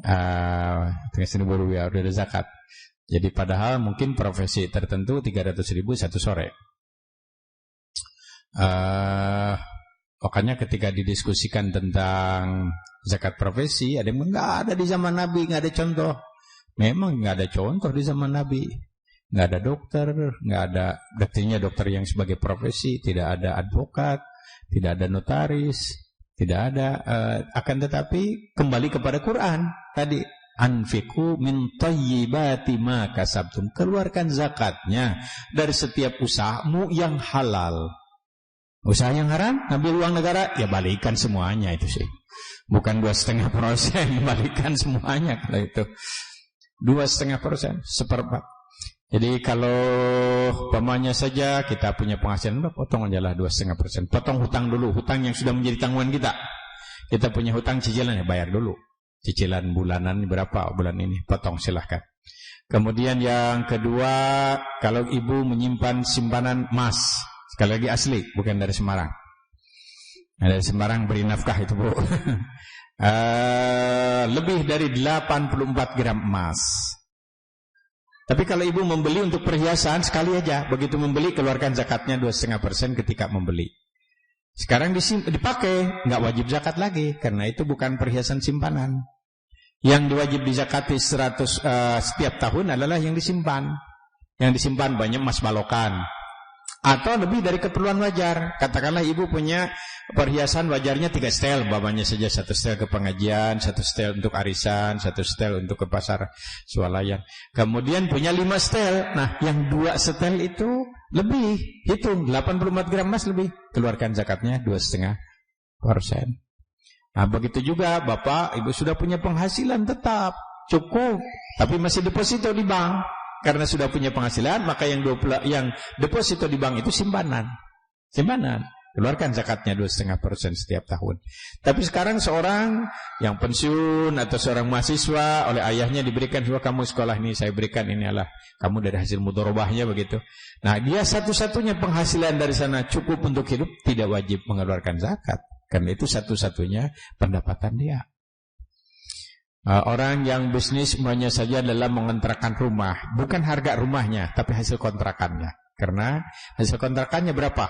300.000 rupiah sudah ada zakat. Jadi padahal mungkin profesi tertentu 300.000 1 sore. Makanya ketika didiskusikan tentang zakat profesi, ada yang nggak ada di zaman Nabi, nggak ada contoh. Memang nggak ada contoh di zaman Nabi. Nggak ada dokter, nggak ada, artinya dokter yang sebagai profesi, tidak ada advokat, tidak ada notaris, tidak ada. Akan tetapi kembali kepada Quran tadi, anfiqu min thayyibati ma kasabtum, keluarkan zakatnya dari setiap usahamu yang halal. Usaha yang haram, ambil uang negara, ya balikan semuanya itu sih. Bukan 2,5%, balikan semuanya kalau itu. 2,5%, 1/4. Jadi kalau umpamanya saja kita punya penghasilan, potong aja lah 2,5%. Potong hutang dulu, hutang yang sudah menjadi tanggungan kita. Kita punya hutang cicilan, ya bayar dulu. Cicilan bulanan berapa bulan ini, potong silahkan. Kemudian yang kedua, kalau ibu menyimpan simpanan emas, sekali lagi asli, bukan dari Semarang. Dari Semarang beri nafkah itu bu. Lebih dari 84 gram emas. Tapi kalau ibu membeli untuk perhiasan, sekali aja. Begitu membeli, keluarkan zakatnya 2,5% ketika membeli. Sekarang dipakai, nggak wajib zakat lagi. Karena itu bukan perhiasan simpanan. Yang diwajib dizakati setiap tahun adalah yang disimpan. Yang disimpan banyak emas balokan. Atau lebih dari keperluan wajar. Katakanlah ibu punya perhiasan wajarnya 3 setel, babanya saja 1 setel ke pengajian, 1 setel untuk arisan, 1 setel untuk ke pasar swalayan. Kemudian punya 5 setel. Nah, yang 2 setel itu lebih, hitung 84 gram emas lebih, keluarkan zakatnya 2,5%. Nah, begitu juga bapak, ibu sudah punya penghasilan tetap cukup, tapi masih deposito di bank. Karena sudah punya penghasilan, maka yang deposito di bank itu simpanan. Keluarkan zakatnya 2,5% setiap tahun. Tapi sekarang seorang yang pensiun atau seorang mahasiswa oleh ayahnya diberikan, kamu sekolah ini saya berikan, ini adalah kamu dari hasil mudharabahnya begitu. Nah, dia satu-satunya penghasilan dari sana cukup untuk hidup, tidak wajib mengeluarkan zakat. Karena itu satu-satunya pendapatan dia. Orang yang bisnis semuanya saja adalah mengontrakkan rumah, bukan harga rumahnya, tapi hasil kontrakannya. Karena hasil kontrakannya berapa?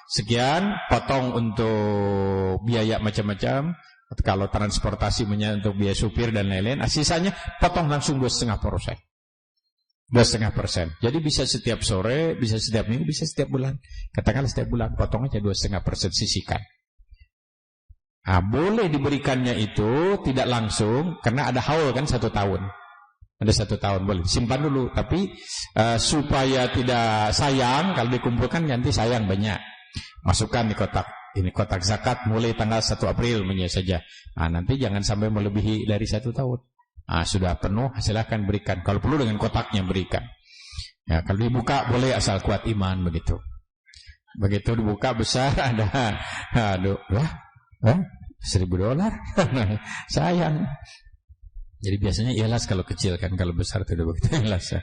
Sekian, potong untuk biaya macam-macam. Kalau transportasi untuk biaya supir dan lain-lain, sisanya potong langsung 2,5%. 2,5%. Jadi bisa setiap sore, bisa setiap minggu, bisa setiap bulan. Katakanlah setiap bulan, potong aja 2,5%, sisihkan. Nah, boleh diberikannya itu tidak langsung, karena ada haul kan 1 tahun. Ada 1 tahun boleh simpan dulu, tapi supaya tidak sayang, kalau dikumpulkan nanti sayang banyak. Masukkan di kotak. Ini kotak zakat mulai tanggal 1 April saja. Nah, nanti jangan sampai melebihi dari 1 tahun. Nah, sudah penuh, silakan berikan. Kalau perlu dengan kotaknya berikan. Ya, kalau dibuka boleh asal kuat iman begitu. Begitu dibuka besar ada, aduh, $1.000, sayang. Jadi biasanya ikhlas kalau kecil kan, kalau besar tidak begitu ikhlas.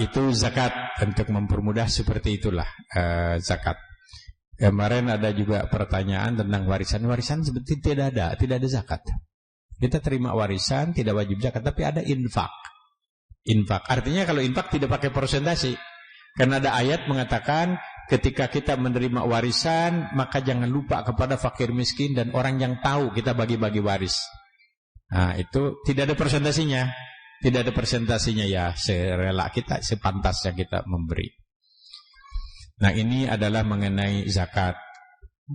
Itu zakat, untuk mempermudah seperti itulah zakat. Kemarin ada juga pertanyaan tentang warisan. Warisan sebetulnya tidak ada zakat. Kita terima warisan tidak wajib zakat, tapi ada infak. Infak artinya kalau infak tidak pakai persentase. Karena ada ayat mengatakan ketika kita menerima warisan, maka jangan lupa kepada fakir miskin dan orang yang tahu kita bagi-bagi waris. Nah, itu tidak ada persentasinya. Tidak ada persentasinya, ya serela kita, sepantasnya kita memberi. Nah, ini adalah mengenai zakat.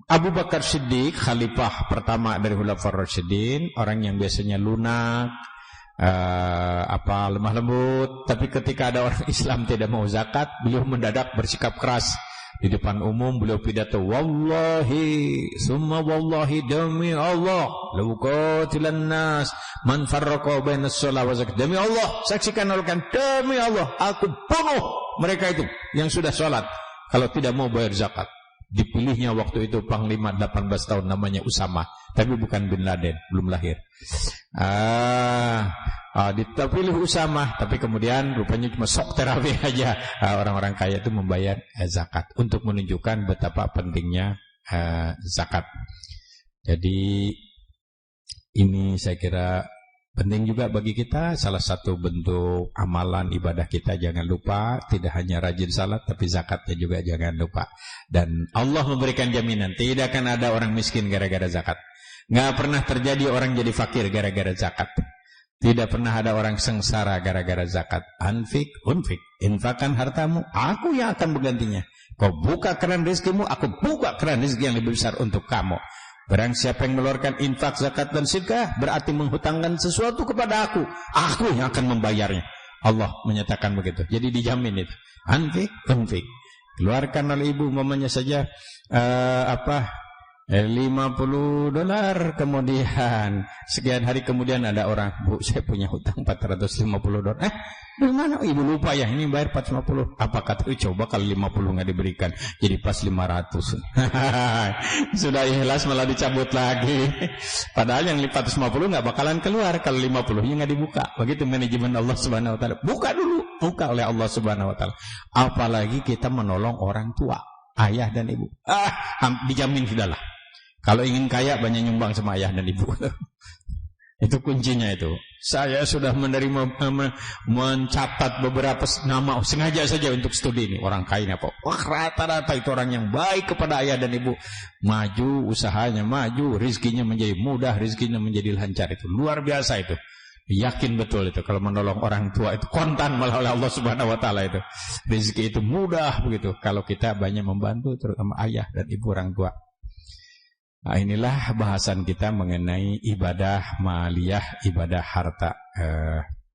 Abu Bakar Siddiq, khalifah pertama dari Khulafaur Rasyidin, orang yang biasanya lunak, lemah lembut, tapi ketika ada orang Islam tidak mau zakat, beliau mendadak bersikap keras. Di depan umum beliau pidato, wallahi summa wallahi, demi Allah, law qatilan nas man farraqa bainas shalah wa zakat. Demi Allah, saksikan olehkan, demi Allah, aku bunuh mereka itu yang sudah sholat kalau tidak mau bayar zakat. Dipilihnya waktu itu panglima 18 tahun, namanya Usama, tapi bukan Bin Laden, belum lahir. Dipilih Usama, tapi kemudian rupanya cuma sok terapi aja. Orang-orang kaya itu membayar zakat untuk menunjukkan betapa pentingnya zakat. Jadi ini saya kira Penting juga bagi kita, salah satu bentuk amalan ibadah kita jangan lupa, tidak hanya rajin salat, tapi zakatnya juga jangan lupa. Dan Allah memberikan jaminan, tidak akan ada orang miskin gara-gara zakat. Nggak pernah terjadi orang jadi fakir gara-gara zakat. Tidak pernah ada orang sengsara gara-gara zakat. Unfik, infakkan hartamu, aku yang akan menggantinya. Kau buka keran rezekimu, aku buka keran rezeki yang lebih besar untuk kamu. Barang siapa yang mengeluarkan infak, zakat dan sedekah, berarti menghutangkan sesuatu kepada aku yang akan membayarnya. Allah menyatakan begitu. Jadi dijamin itu. Anfik. Keluarkan oleh ibu umpamanya saja $50, kemudian sekian hari kemudian ada orang, Bu, saya punya hutang $450. Dari mana? Ibu lupa ya, ini bayar 450. Apa kata, coba kalau 50 nggak diberikan, jadi pas 500. Sudah ikhlas malah dicabut lagi. Padahal yang 450 nggak bakalan keluar kalau 50-nya nggak dibuka. Begitu manajemen Allah Subhanahu Wa Taala. Buka dulu, buka oleh Allah Subhanahu Wa Taala. Apalagi kita menolong orang tua, ayah dan ibu. Dijamin sudahlah. Kalau ingin kaya, banyak nyumbang sama ayah dan ibu. Itu kuncinya itu. Saya sudah mencatat beberapa nama sengaja saja untuk studi ini. Orang kaya apa? Wah, rata-rata itu orang yang baik kepada ayah dan ibu. Maju, usahanya maju, rezekinya menjadi mudah, rezekinya menjadi lancar. Itu luar biasa itu. Yakin betul itu. Kalau menolong orang tua itu kontan malah oleh Allah Subhanahu Wa Taala itu. Rezeki itu mudah begitu. Kalau kita banyak membantu terutama ayah dan ibu orang tua. Nah, inilah bahasan kita mengenai ibadah maliyah, ibadah harta,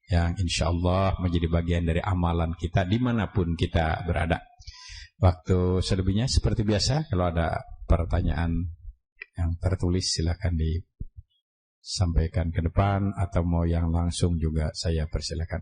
yang insya Allah menjadi bagian dari amalan kita dimanapun kita berada. Waktu selebihnya seperti biasa, kalau ada pertanyaan yang tertulis silakan disampaikan ke depan, atau mau yang langsung juga saya persilakan.